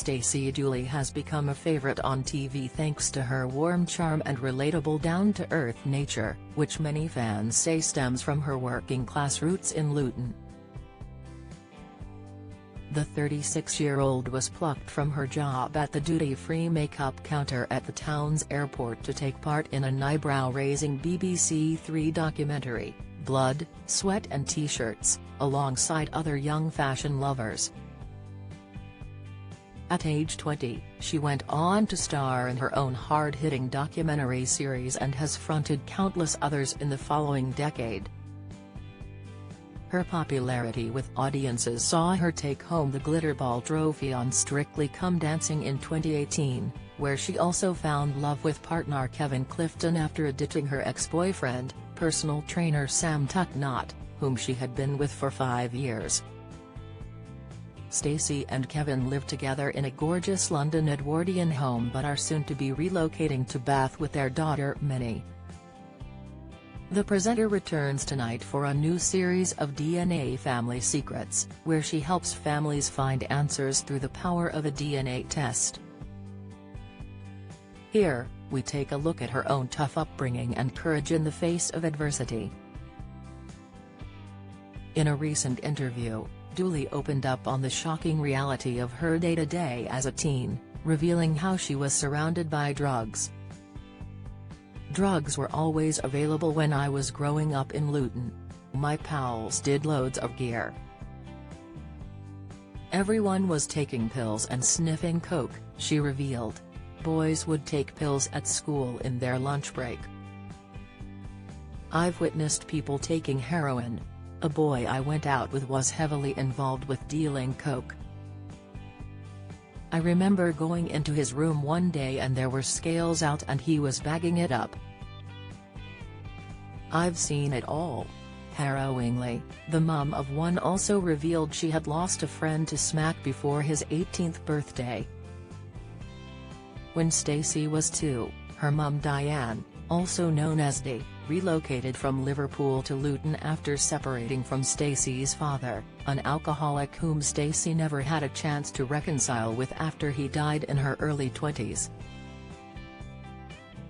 Stacey Dooley has become a favorite on TV thanks to her warm charm and relatable down-to-earth nature, which many fans say stems from her working-class roots in Luton. The 36-year-old was plucked from her job at the duty-free makeup counter at the town's airport to take part in an eyebrow-raising BBC Three documentary, Blood, Sweat and T-shirts, alongside other young fashion lovers. At age 20, she went on to star in her own hard-hitting documentary series and has fronted countless others in the following decade. Her popularity with audiences saw her take home the Glitterball trophy on Strictly Come Dancing in 2018, where she also found love with partner Kevin Clifton after ditching her ex-boyfriend, personal trainer Sam Tucknott, whom she had been with for 5 years. Stacey and Kevin live together in a gorgeous London Edwardian home but are soon to be relocating to Bath with their daughter Minnie. The presenter returns tonight for a new series of DNA Family Secrets, where she helps families find answers through the power of a DNA test. Here, we take a look at her own tough upbringing and courage in the face of adversity. In a recent interview, Dooley opened up on the shocking reality of her day-to-day as a teen, revealing how she was surrounded by drugs. "Drugs were always available when I was growing up in Luton. My pals did loads of gear. Everyone was taking pills and sniffing coke," she revealed. "Boys would take pills at school in their lunch break. I've witnessed people taking heroin. A boy I went out with was heavily involved with dealing coke. I remember going into his room one day and there were scales out and he was bagging it up. I've seen it all." Harrowingly, the mum of one also revealed she had lost a friend to smack before his 18th birthday. When Stacey was 2, her mum Diane, also known as Dee, relocated from Liverpool to Luton after separating from Stacey's father, an alcoholic whom Stacey never had a chance to reconcile with after he died in her early 20s.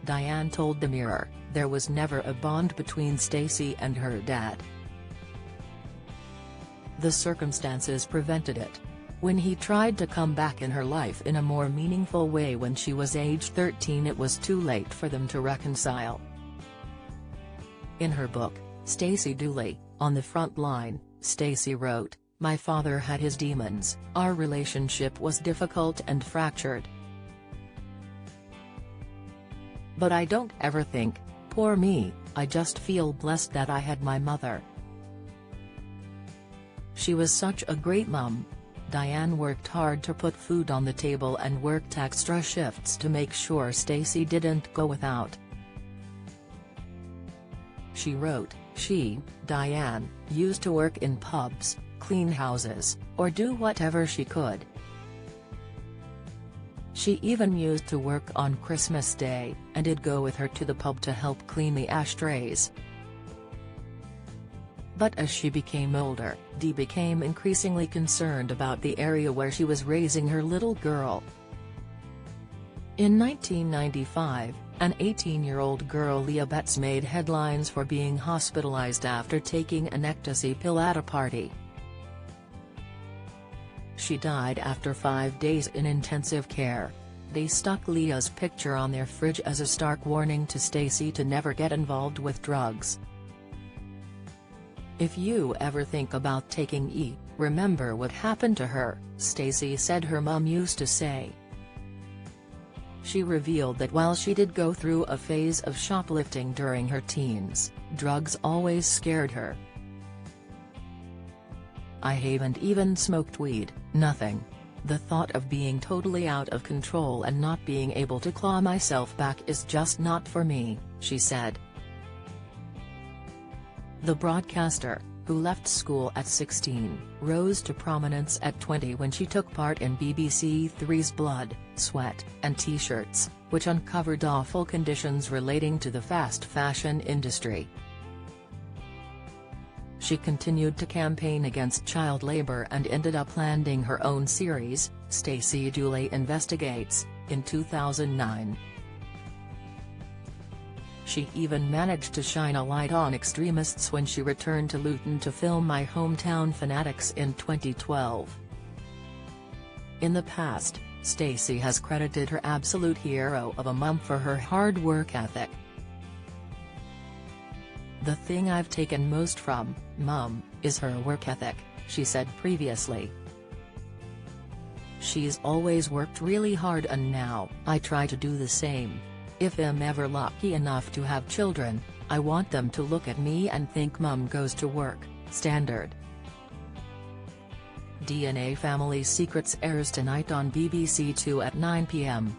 Diane told the Mirror, "There was never a bond between Stacey and her dad. The circumstances prevented it. When he tried to come back in her life in a more meaningful way when she was age 13, it was too late for them to reconcile." In her book, Stacey Dooley, On the Front Line, Stacey wrote, "My father had his demons, our relationship was difficult and fractured. But I don't ever think, 'Poor me,' I just feel blessed that I had my mother. She was such a great mum." Diane worked hard to put food on the table and worked extra shifts to make sure Stacey didn't go without. She wrote, she, Diane, used to work in pubs, clean houses, or do whatever she could. She even used to work on Christmas Day, and I'd go with her to the pub to help clean the ashtrays. But as she became older, Dee became increasingly concerned about the area where she was raising her little girl. In 1995, an 18-year-old girl, Leah Betts, made headlines for being hospitalized after taking an ecstasy pill at a party. She died after 5 days in intensive care. They stuck Leah's picture on their fridge as a stark warning to Stacey to never get involved with drugs. "If you ever think about taking E, remember what happened to her," Stacey said her mum used to say. She revealed that while she did go through a phase of shoplifting during her teens, drugs always scared her. "I haven't even smoked weed, nothing. The thought of being totally out of control and not being able to claw myself back is just not for me," she said. The broadcaster, who left school at 16, rose to prominence at 20 when she took part in BBC Three's Blood, Sweat and T-shirts, which uncovered awful conditions relating to the fast fashion industry. She continued to campaign against child labor and ended up landing her own series, Stacey Dooley investigates. In 2009, she even managed to shine a light on extremists when she returned to Luton to film My Hometown Fanatics in 2012. In the past, Stacey has credited her absolute hero of a mum for her hard work ethic. "The thing I've taken most from Mum is her work ethic," she said previously. "She's always worked really hard and now I try to do the same. If I'm ever lucky enough to have children, I want them to look at me and think Mum goes to work." Standard. DNA Family Secrets airs tonight on BBC 2 at 9 p.m.